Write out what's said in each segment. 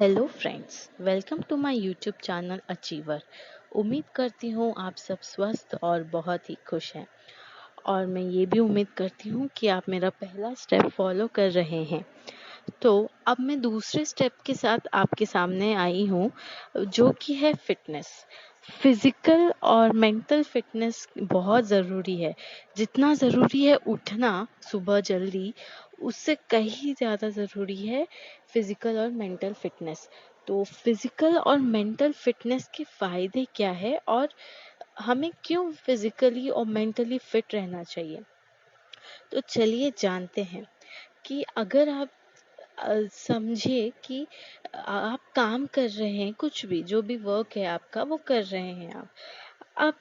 Hello friends, welcome to my YouTube channel achiever. उम्मीद करती हूँ आप सब स्वस्थ और बहुत ही खुश हैं। और मैं ये भी उम्मीद करती हूँ कि आप मेरा पहला स्टेप फॉलो कर रहे हैं। तो अब मैं दूसरे स्टेप के साथ आपके सामने आई हूँ, जो कि है फिटनेस। फिजिकल और मेंटल फिटनेस बहुत ज़रूरी है। जितना ज़रूरी है उठना सुबह जल्दी, उससे कहीं ज़्यादा ज़रूरी है फिजिकल और मेंटल फिटनेस। तो फिजिकल और मेंटल फिटनेस के फ़ायदे क्या है और हमें क्यों फिजिकली और मेंटली फिट रहना चाहिए। तो चलिए जानते हैं कि अगर आप समझिए कि आप काम कर रहे हैं, कुछ भी जो भी वर्क है आपका वो कर रहे हैं आप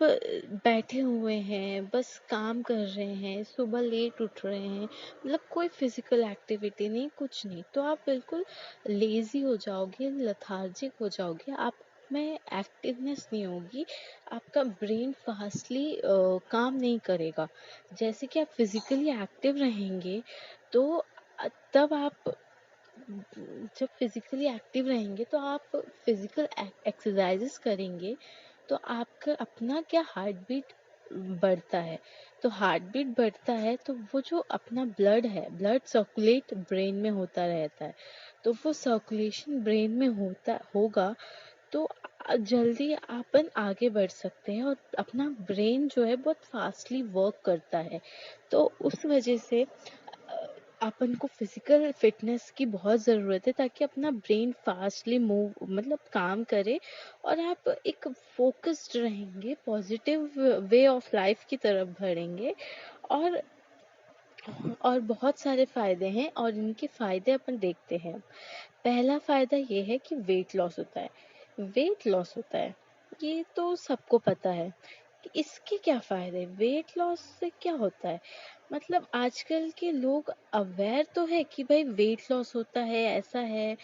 बैठे हुए हैं, बस काम कर रहे हैं, सुबह लेट उठ रहे हैं, मतलब कोई फिजिकल एक्टिविटी नहीं, कुछ नहीं, तो आप बिल्कुल लेजी हो जाओगे, लथार्जिक हो जाओगे, आप में एक्टिवनेस नहीं होगी, आपका ब्रेन फास्टली काम नहीं करेगा। जैसे कि आप फिजिकली एक्टिव रहेंगे तो तब आप जब फिजिकली एक्टिव रहेंगे तो आप फिजिकल एक्सरसाइजेस करेंगे तो आपका अपना क्या हार्ट बीट बढ़ता है। तो हार्ट बीट बढ़ता है तो वो जो अपना ब्लड है, ब्लड सर्कुलेट ब्रेन में होता रहता है। तो वो सर्कुलेशन ब्रेन में होता होगा तो जल्दी अपन आगे बढ़ सकते हैं और अपना ब्रेन जो है बहुत फास्टली वर्क करता है। तो उस वजह से अपन को फिजिकल फिटनेस की बहुत ज़रूरत है ताकि अपना ब्रेन फास्टली मूव मतलब काम करे और आप एक फोकस्ड रहेंगे, पॉजिटिव वे ऑफ लाइफ की तरफ बढ़ेंगे। और बहुत सारे फायदे हैं और इनके फायदे अपन देखते हैं। पहला फायदा ये है कि वेट लॉस होता है। वेट लॉस होता है, ये तो सबको पता है कि इसके क्या फायदे। वेट लॉस से क्या होता है, मतलब आजकल के लोग अवेयर तो है कि भाई वेट लॉस होता है, ऐसा है,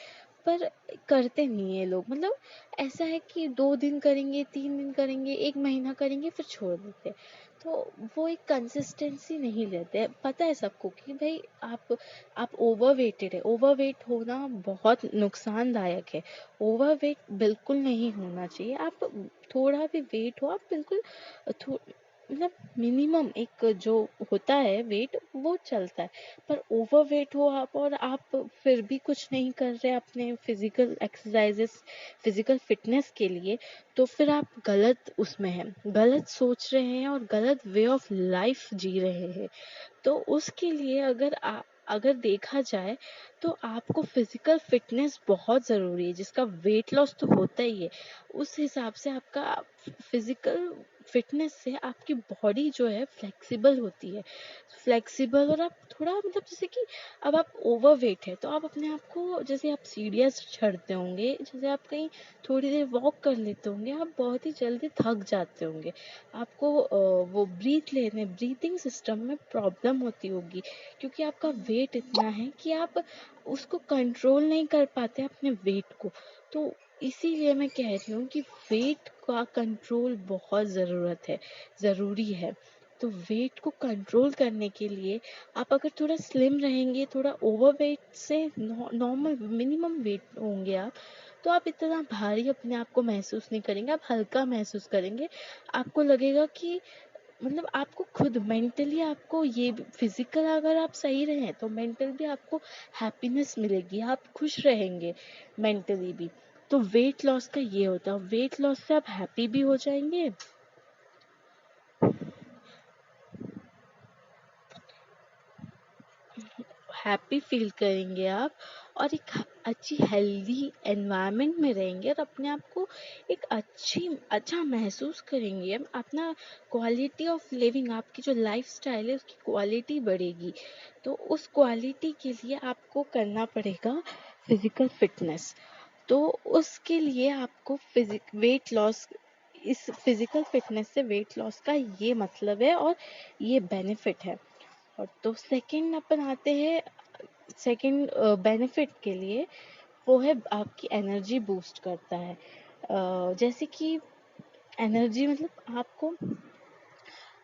पर करते नहीं है लोग। मतलब ऐसा है कि 2 दिन करेंगे, 3 दिन करेंगे, 1 महीना करेंगे, फिर छोड़ देते हैं। तो वो एक कंसिस्टेंसी नहीं लेते हैं। पता है सबको कि भाई आप ओवरवेटेड है, ओवरवेट होना बहुत नुकसानदायक है। ओवरवेट बिल्कुल नहीं होना चाहिए। आप थोड़ा भी वेट हो, आप बिल्कुल थो मतलब मिनिमम एक जो होता है वेट वो चलता है। पर ओवरवेट हो आप और आप फिर भी कुछ नहीं कर रहे अपने फिजिकल एक्सरसाइजेस, फिजिकल फिटनेस के लिए, तो फिर आप गलत उसमें हैं, गलत सोच रहे हैं और गलत वे ऑफ लाइफ जी रहे हैं। तो उसके लिए अगर देखा जाए तो आपको फिजिकल फिटनेस बहुत ज़रूरी है, जिसका वेट लॉस तो होता ही है। उस हिसाब से आपका फिजिकल फिटनेस से आपकी बॉडी जो है फ्लेक्सिबल होती है, फ्लेक्सिबल। और आप थोड़ा मतलब जैसे कि अब आप ओवरवेट है तो आप अपने आप को, जैसे आप सीढ़ियाँ चढ़ते होंगे, जैसे आप कहीं थोड़ी देर वॉक कर लेते होंगे, आप बहुत ही जल्दी थक जाते होंगे, आपको वो ब्रीथिंग सिस्टम में प्रॉब्लम होती होगी, क्योंकि आपका वेट इतना है कि आप उसको कंट्रोल नहीं कर पाते अपने वेट को। तो इसीलिए मैं कह रही हूँ कि वेट का कंट्रोल बहुत ज़रूरी है। तो वेट को कंट्रोल करने के लिए आप अगर थोड़ा स्लिम रहेंगे, थोड़ा ओवरवेट से नॉर्मल मिनिमम वेट होंगे आप, तो आप इतना भारी अपने आप को महसूस नहीं करेंगे, आप हल्का महसूस करेंगे। आपको लगेगा कि मतलब आपको खुद मेंटली आपको ये फिजिकल अगर आप सही रहें तो मेंटल भी आपको हैप्पीनेस मिलेगी, आप खुश रहेंगे मेंटली भी। तो वेट लॉस का ये होता है, वेट लॉस से आप हैप्पी भी हो जाएंगे, हैप्पी फील करेंगे आप, और एक अच्छी हेल्दी एनवायरनमेंट में रहेंगे और अपने आप को एक अच्छा महसूस करेंगे। अपना क्वालिटी ऑफ लिविंग, आपकी जो लाइफ स्टाइल है उसकी क्वालिटी बढ़ेगी। तो उस क्वालिटी के लिए आपको करना पड़ेगा फिजिकल फिटनेस। तो उसके लिए आपको फिजिक वेट लॉस, इस फिजिकल फिटनेस से वेट लॉस का ये मतलब है और ये बेनिफिट है। और तो सेकंड अपन आते हैं, सेकंड बेनिफिट के लिए, वो है आपकी एनर्जी बूस्ट करता है। जैसे कि एनर्जी मतलब आपको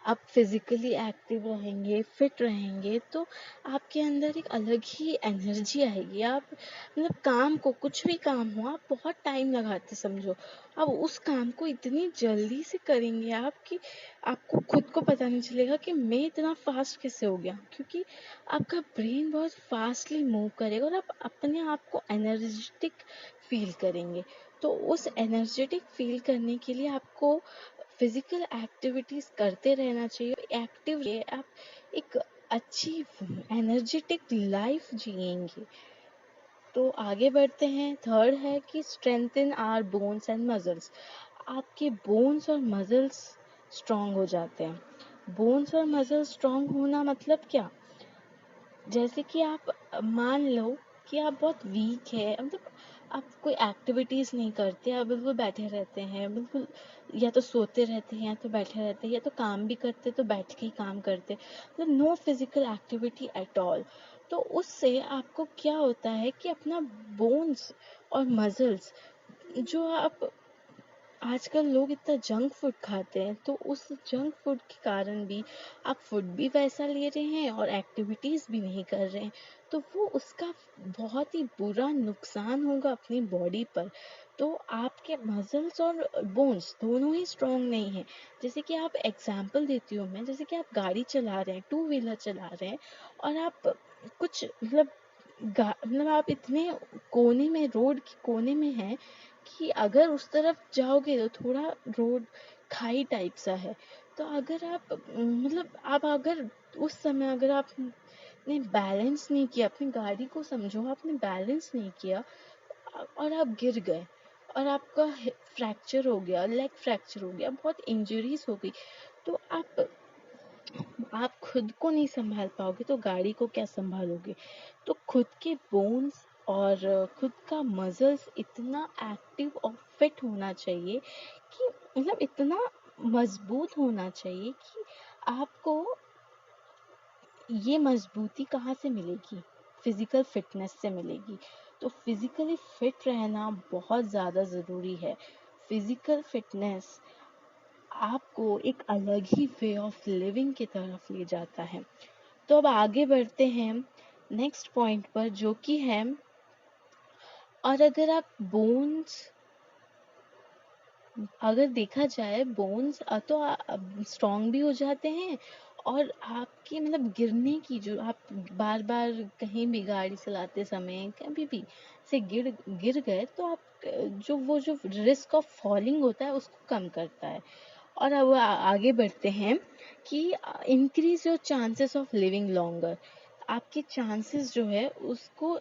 आप फिजिकली एक्टिव रहेंगे, फिट रहेंगे, तो आपके अंदर एक अलग ही एनर्जी आएगी। आप मतलब काम को, कुछ भी काम हो, आप बहुत टाइम लगाते समझो, अब उस काम को इतनी जल्दी से करेंगे आप कि आपको खुद को पता नहीं चलेगा कि मैं इतना फास्ट कैसे हो गया, क्योंकि आपका ब्रेन बहुत फास्टली मूव करेगा और आप अपने आप को एनर्जेटिक फील करेंगे। तो उस एनर्जेटिक फील करने के लिए आपको फिजिकल एक्टिविटीज करते रहना चाहिए। एक्टिव रहिए आप, एक अच्छी एनर्जेटिक लाइफ जिएंगे। तो आगे बढ़ते हैं। थर्ड है कि strengthen our bones and muscles. आपके बोन्स और मसल्स स्ट्रांग हो जाते हैं। बोन्स और मसल्स स्ट्रांग होना मतलब क्या? जैसे कि आप मान लो कि आप बहुत वीक है, मतलब आप कोई एक्टिविटीज नहीं करते, आप बिल्कुल बैठे रहते हैं, बिल्कुल या तो सोते रहते हैं या तो बैठे रहते हैं, या तो काम भी करते तो बैठ के ही काम करते, मतलब no physical activity at all. तो उससे आपको क्या होता है कि अपना बोन्स और मसल्स, जो आप आजकल लोग इतना जंक फूड खाते हैं, तो उस जंक फूड के कारण भी आप फूड भी वैसा ले रहे हैं और एक्टिविटीज भी नहीं कर रहे हैं, तो वो उसका बहुत ही बुरा नुकसान होगा अपनी बॉडी पर। तो आपके मसल्स और बोन्स दोनों ही स्ट्रांग नहीं है। जैसे कि आप एग्जांपल देती हूँ मैं, जैसे कि आप गाड़ी चला रहे हैं, टू व्हीलर चला रहे हैं, और आप कुछ मतलब आप इतने कोने में, रोड के कोने में हैं कि अगर उस तरफ जाओगे तो थोड़ा रोड खाई टाइप सा है। तो अगर आप मतलब आप अगर उस समय अगर आपने बैलेंस नहीं किया, अपनी गाड़ी को समझो, आपने बैलेंस नहीं किया और आप गिर गए और आपका फ्रैक्चर हो गया, लेग फ्रैक्चर हो गया, बहुत इंजरीज हो गई, तो आप खुद को नहीं संभाल पाओगे तो गाड़ी को क्या संभालोगे? तो खुद के बोन्स और खुद का मसल्स इतना एक्टिव और फिट होना चाहिए कि मतलब इतना मजबूत होना चाहिए कि आपको ये मजबूती कहाँ से मिलेगी? फिजिकल फिटनेस से मिलेगी। तो फिजिकली फिट रहना बहुत ज़्यादा ज़रूरी है। फिजिकल फिटनेस आपको एक अलग ही वे ऑफ लिविंग की तरफ ले जाता है। तो अब आगे बढ़ते हैं नेक्स्ट पॉइंट पर, जो कि है, और अगर आप बोन्स, अगर देखा जाए बोन्स तो स्ट्रांग भी हो जाते हैं, और आपकी मतलब गिरने की, जो आप बार बार कहीं भी गाड़ी चलाते समय कभी भी से गिर गिर गए, तो आप जो रिस्क ऑफ फॉलिंग होता है उसको कम करता है। और अब आगे बढ़ते हैं कि increase your chances of living longer. आपके चांसेस जो है उसको,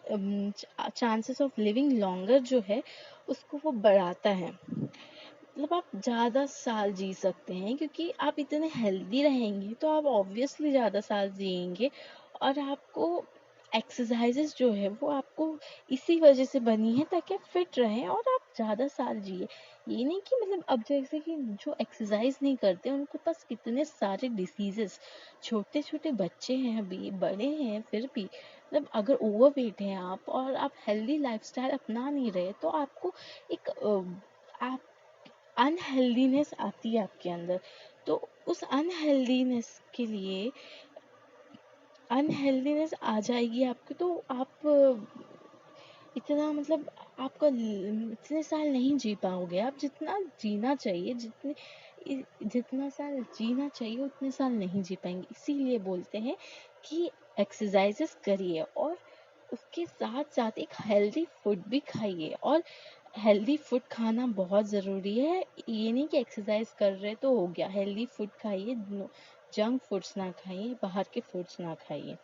चांसेस ऑफ लिविंग लॉन्गर जो है उसको वो बढ़ाता है। मतलब आप ज़्यादा साल जी सकते हैं, क्योंकि आप इतने हेल्दी रहेंगे तो आप ऑब्वियसली ज़्यादा साल जिएंगे। और आपको एक्सरसाइजेस जो है वो आपको इसी वजह से बनी है ताकि आप फिट रहें और आप ज़्यादा साल जिए। ये नहीं कि मतलब अब जैसे कि जो एक्सरसाइज नहीं करते उनके पास कितने सारे डिसीजेस, छोटे छोटे बच्चे हैं, अभी बड़े हैं, फिर भी मतलब अगर ओवरवेट हैं आप और आप हेल्दी लाइफस्टाइल अपना नहीं रहे, तो आपको एक आप अनहेल्दीनेस आती है आपके अंदर। तो उस अनहेल्दीनेस के लिए, अनहेल्दीनेस आ जाएगी आपको, तो आप इतना मतलब आपका इतने साल नहीं जी पाओगे। आप जितना जीना चाहिए, जितना साल जीना चाहिए उतने साल नहीं जी पाएंगे। इसीलिए बोलते हैं कि एक्सरसाइजेस करिए और उसके साथ साथ एक हेल्दी फूड भी खाइए। और हेल्दी फूड खाना बहुत ज़रूरी है। ये नहीं कि एक्सरसाइज कर रहे तो हो गया, हेल्दी फूड खाइए, जंक फूड्स ना खाइए, बाहर के फूड्स ना खाइए।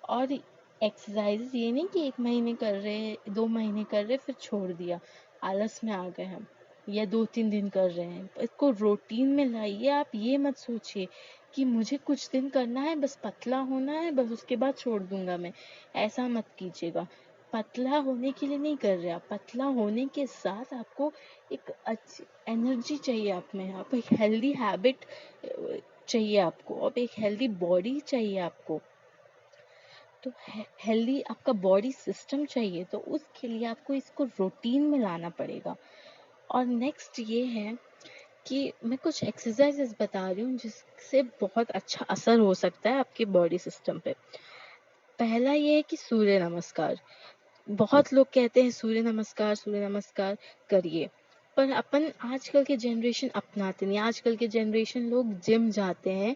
और एक्सरसाइज ये नहीं कि 1 महीने कर रहे, 2 महीने कर रहे फिर छोड़ दिया, आलस में आ गए हम, या 2-3 दिन कर रहे हैं। इसको रूटीन में लाइए। आप ये मत सोचिए कि मुझे कुछ दिन करना है, बस पतला होना है, बस उसके बाद छोड़ दूंगा मैं। ऐसा मत कीजिएगा। पतला होने के लिए नहीं कर रहे आप, पतला होने के साथ आपको एक अच्छी एनर्जी चाहिए आप में, आप एक हेल्दी हैबिट चाहिए आपको, अब एक हेल्दी बॉडी चाहिए आपको। तो हेल्दी आपका बॉडी सिस्टम चाहिए, तो उसके लिए आपको इसको रूटीन में लाना पड़ेगा। और नेक्स्ट ये है कि मैं कुछ एक्सरसाइजेस बता रही हूँ जिससे बहुत अच्छा असर हो सकता है आपके बॉडी सिस्टम पे। पहला ये है कि सूर्य नमस्कार। बहुत लोग कहते हैं सूर्य नमस्कार करिए, पर अपन आजकल के जनरेशन अपनाते नहीं। आजकल के जनरेशन लोग जिम जाते हैं,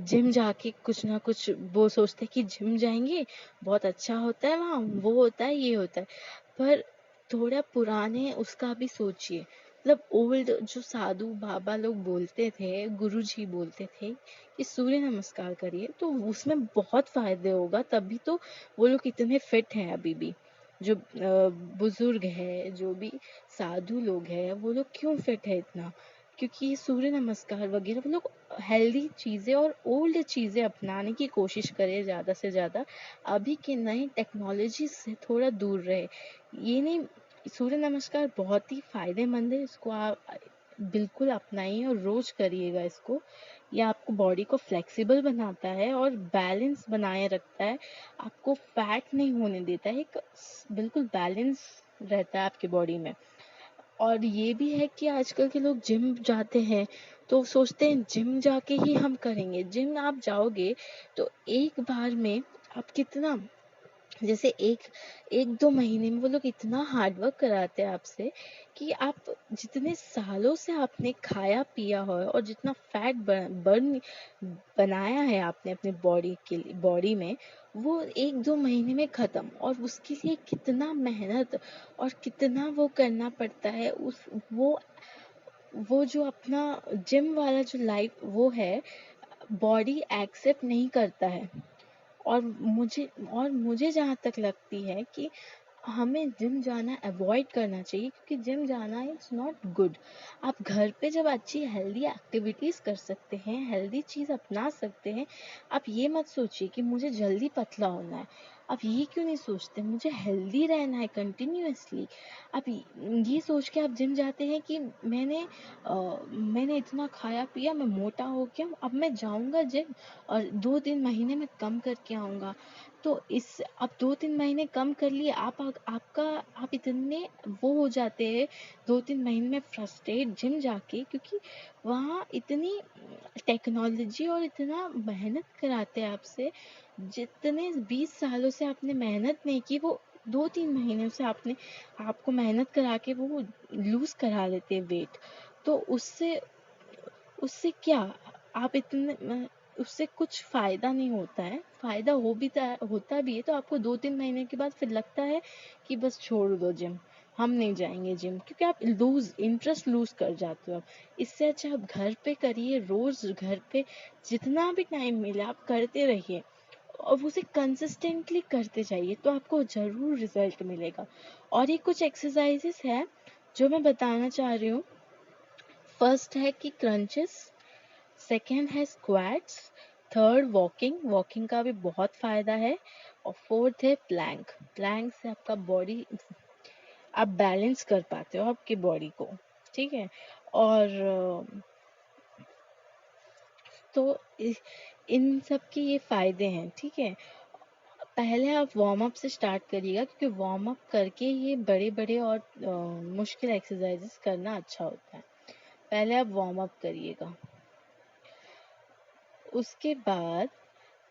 जिम जाके कुछ ना कुछ वो सोचते हैं कि जिम जाएंगे बहुत अच्छा होता है, वहाँ वो होता है ये होता है। पर थोड़ा पुराने उसका भी सोचिए, मतलब ओल्ड जो साधु बाबा लोग बोलते थे, गुरुजी बोलते थे कि सूर्य नमस्कार करिए, तो उसमें बहुत फायदे होगा, तभी तो वो लोग इतने फिट हैं अभी भी। जो बुजुर्ग है, जो भी साधु लोग हैं, वो लोग क्यों फिट है इतना? क्योंकि ये सूर्य नमस्कार वगैरह वो लोग हेल्दी चीजें और ओल्ड चीजें अपनाने की कोशिश करें ज्यादा से ज्यादा। अभी के नई टेक्नोलॉजी से थोड़ा दूर रहे। ये नहीं, सूर्य नमस्कार बहुत ही फायदेमंद है, इसको आप बिल्कुल अपनाइए और रोज करिएगा इसको। ये आपको बॉडी को फ्लेक्सिबल बनाता है और बैलेंस बनाए रखता है, आपको फैट नहीं होने देता है, एक बिल्कुल बैलेंस रहता है आपकी बॉडी में। और ये भी है कि आजकल के लोग जिम जाते हैं तो सोचते हैं जिम जाके ही हम करेंगे। जिम आप जाओगे तो एक बार में आप कितना, जैसे एक एक दो महीने में वो लोग इतना हार्ड वर्क कराते हैं आपसे कि आप जितने सालों से आपने खाया पिया हो और जितना फैट बर्न बनाया है आपने अपने बॉडी के लिए, बॉडी में, वो एक दो महीने में खत्म। और उसके लिए कितना मेहनत और कितना वो करना पड़ता है, उस वो जो अपना जिम वाला जो लाइफ वो है, बॉडी एक्सेप्ट नहीं करता है। और मुझे जहाँ तक लगती है कि हमें जिम जाना अवॉइड करना चाहिए, क्योंकि जिम जाना इट्स नॉट गुड। आप घर पे जब अच्छी हेल्दी एक्टिविटीज कर सकते हैं, हेल्दी चीज अपना सकते हैं। आप ये मत सोचिए कि मुझे जल्दी पतला होना है। आप ये क्यों नहीं सोचते मुझे हेल्दी रहना है कंटिन्यूअसली? आप ये सोच के आप जिम जाते हैं कि मैंने इतना खाया पिया, मैं मोटा हो गया, अब मैं जाऊंगा जिम और 2-3 महीने में कम करके आऊंगा। तो इस अब 2-3 महीने कम कर लिए आप इतने वो हो जाते हैं 2-3 महीने में फ्रस्ट्रेट जिम जाके, क्योंकि वहाँ इतनी टेक्नोलॉजी और इतना मेहनत कराते हैं आपसे। जितने 20 सालों से आपने मेहनत नहीं की, वो 2-3 महीने से आपको मेहनत करा के वो लूज करा लेते हैं वेट। तो उससे उससे क्या, आप इतने उससे कुछ फायदा नहीं होता है। फायदा होता भी है तो आपको 2-3 महीने के बाद फिर लगता है कि बस छोड़ दो जिम, हम नहीं जाएंगे जिम, क्योंकि आप इंटरेस्ट लूज कर जाते हो। इससे अच्छा आप घर पे करिए, रोज घर पे जितना भी टाइम मिले आप करते रहिए और उसे कंसिस्टेंटली करते जाइए, तो आपको जरूर रिजल्ट मिलेगा। और ये कुछ एक्सरसाइजेस है जो मैं बताना चाह रही हूँ। फर्स्ट है कि क्रंचेस, सेकेंड है स्क्वाट्स, थर्ड वॉकिंग, वॉकिंग का भी बहुत फायदा है, और फोर्थ है प्लैंक। प्लैंक से आपका बॉडी, आप बैलेंस कर पाते हो आपकी बॉडी को, ठीक है। और तो इन सब के ये फायदे हैं, ठीक है। पहले आप वार्म अप से स्टार्ट करिएगा, क्योंकि वार्म अप करके ये बड़े बड़े और मुश्किल एक्सरसाइजेस करना अच्छा होता है। पहले आप वार्म अप करिएगा। उसके बाद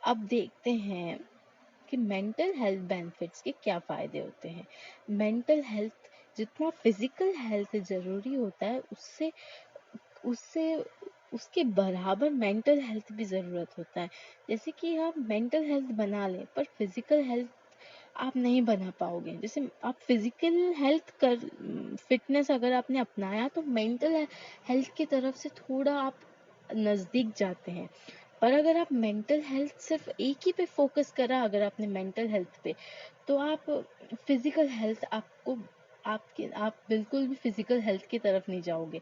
अब देखते हैं कि मेंटल हेल्थ बेनिफिट्स के क्या फायदे होते हैं। मेंटल हेल्थ जितना फिजिकल हेल्थ जरूरी होता है, उससे उससे उसके बराबर मेंटल हेल्थ भी जरूरत होता है। जैसे कि आप मेंटल हेल्थ बना लें पर फिजिकल हेल्थ आप नहीं बना पाओगे। जैसे आप फिजिकल हेल्थ कर फिटनेस अगर आपने अपनाया तो मेंटल हेल्थ की तरफ से थोड़ा आप नजदीक जाते हैं। पर अगर आप मेंटल हेल्थ सिर्फ एक ही पे फोकस करा, अगर आपने मेंटल हेल्थ पे, तो आप फिजिकल हेल्थ आप बिल्कुल भी फिजिकल हेल्थ की तरफ नहीं जाओगे।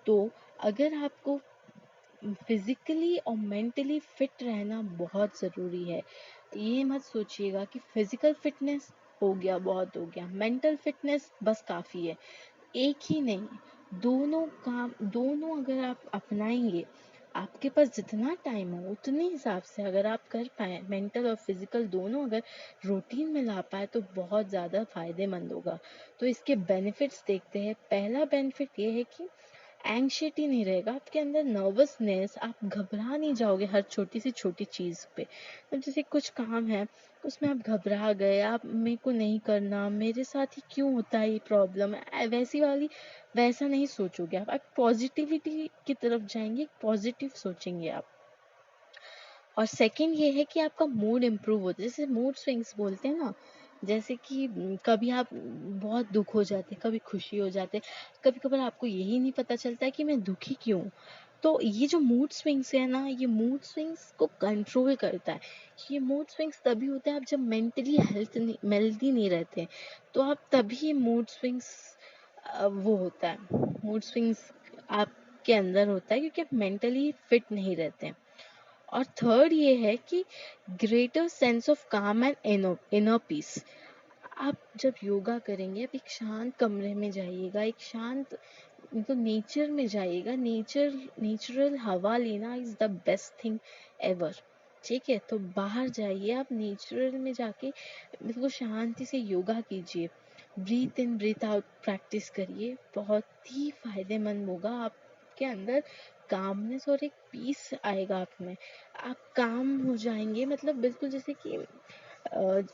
तो अगर आपको फिजिकली और मेंटली फिट रहना बहुत ज़रूरी है। ये मत सोचिएगा कि फिजिकल फिटनेस हो गया बहुत हो गया, मेंटल फिटनेस बस काफ़ी है। एक ही नहीं, दोनों अगर आप अपनाएंगे, आपके पास जितना टाइम हो उतने हिसाब से अगर आप कर पाए, मेंटल और फिजिकल दोनों अगर रूटीन में ला पाए, तो बहुत ज़्यादा फायदेमंद होगा। तो इसके बेनिफिट्स देखते हैं। पहला बेनिफिट ये है कि एंग्जाइटी नहीं रहेगा आपके अंदर, नर्वसनेस, आप घबरा नहीं जाओगे हर छोटी से छोटी चीज़ पे। अब जैसे कुछ काम है उसमें आप घबरा गए, आप मेरे को नहीं करना, मेरे साथ ही क्यों होता है ये प्रॉब्लम, वैसी वाली वैसा नहीं सोचोगे आप पॉजिटिविटी की तरफ जाएंगे, पॉजिटिव सोचेंगे आप। और सेकंड ये है कि आपका मूड इम्प्रूव होता है, जैसे मूड स्विंग्स बोलते हैं ना, जैसे कि कभी आप बहुत दुख हो जाते, कभी खुशी हो जाते, कभी कभार आपको यही नहीं पता चलता है कि मैं दुखी क्यों। तो ये जो मूड स्विंग्स है ना, ये मूड स्विंग्स को कंट्रोल करता है। ये मूड स्विंग्स तभी होते हैं आप जब मेंटली हेल्दी नहीं रहते, तो आप तभी मूड स्विंग्स वो होता है, मूड स्विंग्स आपके अंदर होता है क्योंकि आप मेंटली फिट नहीं रहते। और थर्ड ये है कि ग्रेटर सेंस ऑफ काम एंड इनर पीस। आप जब योगा करेंगे, आप एक शांत कमरे में जाइएगा, एक शांत तो नेचर में जाइएगा, नेचुरल हवा लेना is the best thing ever. ठीक है, तो बाहर जाइए, आप नेचुरल में जाके बिल्कुल शांति से योगा कीजिए, ब्रीथ इन ब्रीथ आउट प्रैक्टिस करिए, बहुत ही फायदेमंद होगा। आपके अंदर कामनेस और एक पीस आएगा आप में, आप काम हो जाएंगे, मतलब बिल्कुल जैसे कि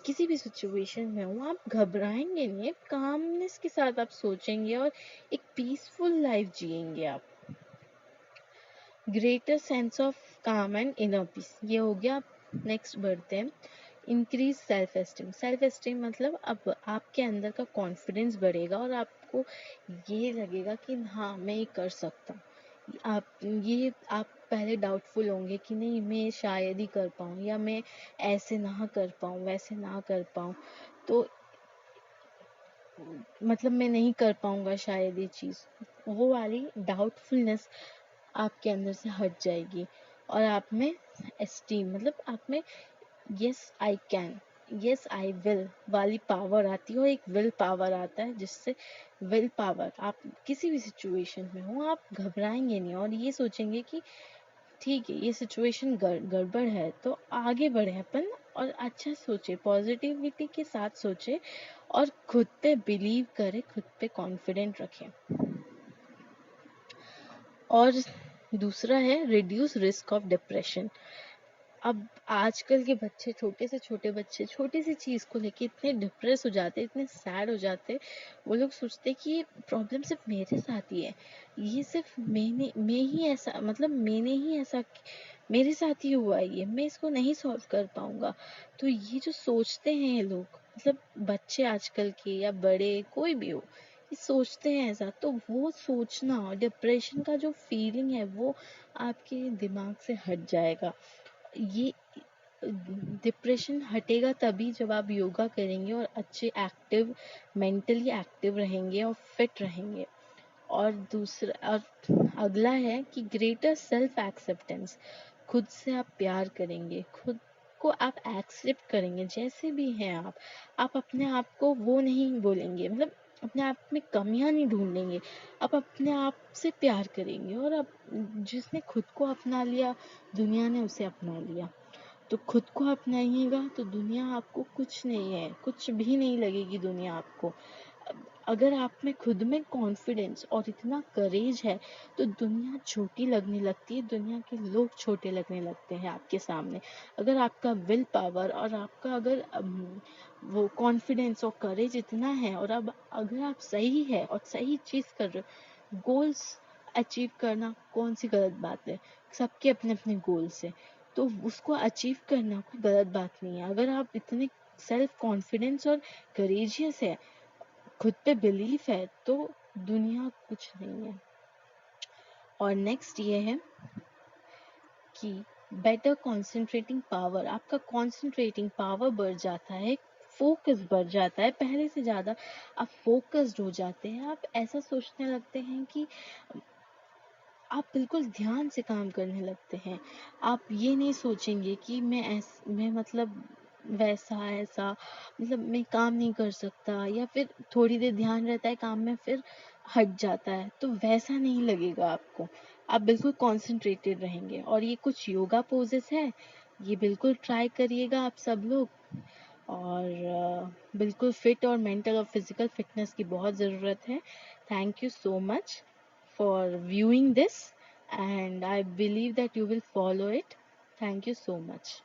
किसी भी सिचुएशन में हो आप घबराएंगे नहीं, कामनेस के साथ आप सोचेंगे और एक पीसफुल लाइफ जिएंगे आप। ग्रेटर सेंस ऑफ काम एंड इनर पीस, ये हो गया। नेक्स्ट बढ़ते हैं, increase self esteem. Self esteem मतलब अब आपके अंदर का कॉन्फिडेंस बढ़ेगा और आपको ये लगेगा कि हाँ मैं ये कर सकता हूँ। आप पहले डाउटफुल होंगे कि नहीं मैं शायद ही कर पाऊँ, या मैं ऐसे ना कर पाऊँ, वैसे ना कर पाऊँ, तो मतलब मैं नहीं कर पाऊंगा शायद ये चीज़, वो वाली डाउटफुलनेस आपके अंदर से हट जाएगी। और आप में एस्टीम मतलब आप में yes I can, yes I will वाली पावर आती है, और एक विल पावर आता है, जिससे विल पावर आप किसी भी सिचुएशन में हो आप घबराएंगे नहीं और ये सोचेंगे कि ठीक है ये सिचुएशन गड़बड़ है तो आगे बढ़े अपन, और अच्छा सोचे, पॉजिटिविटी के साथ सोचे और खुद पे बिलीव करें, खुद पे कॉन्फिडेंट रखें। और दूसरा है रिड्यूस रिस्क ऑफ डिप्रेशन। अब आजकल के बच्चे, छोटे से छोटे बच्चे, छोटी सी चीज़ को लेके इतने डिप्रेस हो जाते, इतने सैड हो जाते, वो लोग सोचते कि ये प्रॉब्लम सिर्फ मेरे साथ ही है, ये सिर्फ मैं ही ऐसा, मतलब मैंने ही ऐसा, मेरे साथ ही हुआ है ये, मैं इसको नहीं सॉल्व कर पाऊंगा। तो ये जो सोचते हैं ये लोग, मतलब बच्चे आजकल के या बड़े कोई भी हो, ये सोचते हैं ऐसा, तो वो सोचना, डिप्रेशन का जो फीलिंग है वो आपके दिमाग से हट जाएगा। ये डिप्रेशन हटेगा तभी जब आप योगा करेंगे और अच्छे एक्टिव, मेंटली एक्टिव रहेंगे और फिट रहेंगे। और दूसरा और अगला है कि ग्रेटर सेल्फ एक्सेप्टेंस। खुद से आप प्यार करेंगे, खुद को आप एक्सेप्ट करेंगे जैसे भी हैं आप अपने आप को वो नहीं बोलेंगे, मतलब अपने आप में कमियां नहीं ढूंढेंगे, आप अपने आप से प्यार करेंगे। और आप, जिसने खुद को अपना लिया दुनिया ने उसे अपना लिया, तो खुद को अपनाइएगा तो दुनिया आपको कुछ नहीं है, कुछ भी नहीं लगेगी दुनिया आपको। अगर आप में खुद में कॉन्फिडेंस और इतना करेज है तो दुनिया छोटी लगने लगती है, दुनिया के लोग छोटे लगने लगते हैं आपके सामने। अगर आपका विल पावर और आपका अगर वो कॉन्फिडेंस और करेज इतना है, और अब अगर आप सही है और सही चीज़ कर रहे हो, गोल्स अचीव करना कौन सी गलत बात है, सबके अपने अपने गोल्स है, तो उसको अचीव करना कोई गलत बात नहीं है। अगर आप इतने सेल्फ कॉन्फिडेंस और करेजियस है, खुद पे बिलीफ है, तो दुनिया कुछ नहीं है। और नेक्स्ट ये है कि बेटर कंसंट्रेटिंग पावर, आपका कंसंट्रेटिंग पावर बढ़ जाता है, फोकस बढ़ जाता है, पहले से ज़्यादा आप फोकस्ड हो जाते हैं, आप ऐसा सोचने लगते हैं कि आप बिल्कुल ध्यान से काम करने लगते हैं। आप ये नहीं सोचेंगे कि मैं मतलब वैसा ऐसा, मतलब मैं काम नहीं कर सकता, या फिर थोड़ी देर ध्यान रहता है काम में फिर हट जाता है, तो वैसा नहीं लगेगा आपको। आप बिल्कुल कॉन्सेंट्रेटेड रहेंगे। और ये कुछ योगा पोजेस है, ये बिल्कुल ट्राई करिएगा आप सब लोग। और बिल्कुल फिट और मेंटल और फिजिकल फिटनेस की बहुत ज़रूरत है। Thank you so much. for viewing this, and I believe that you will follow it. Thank you so much.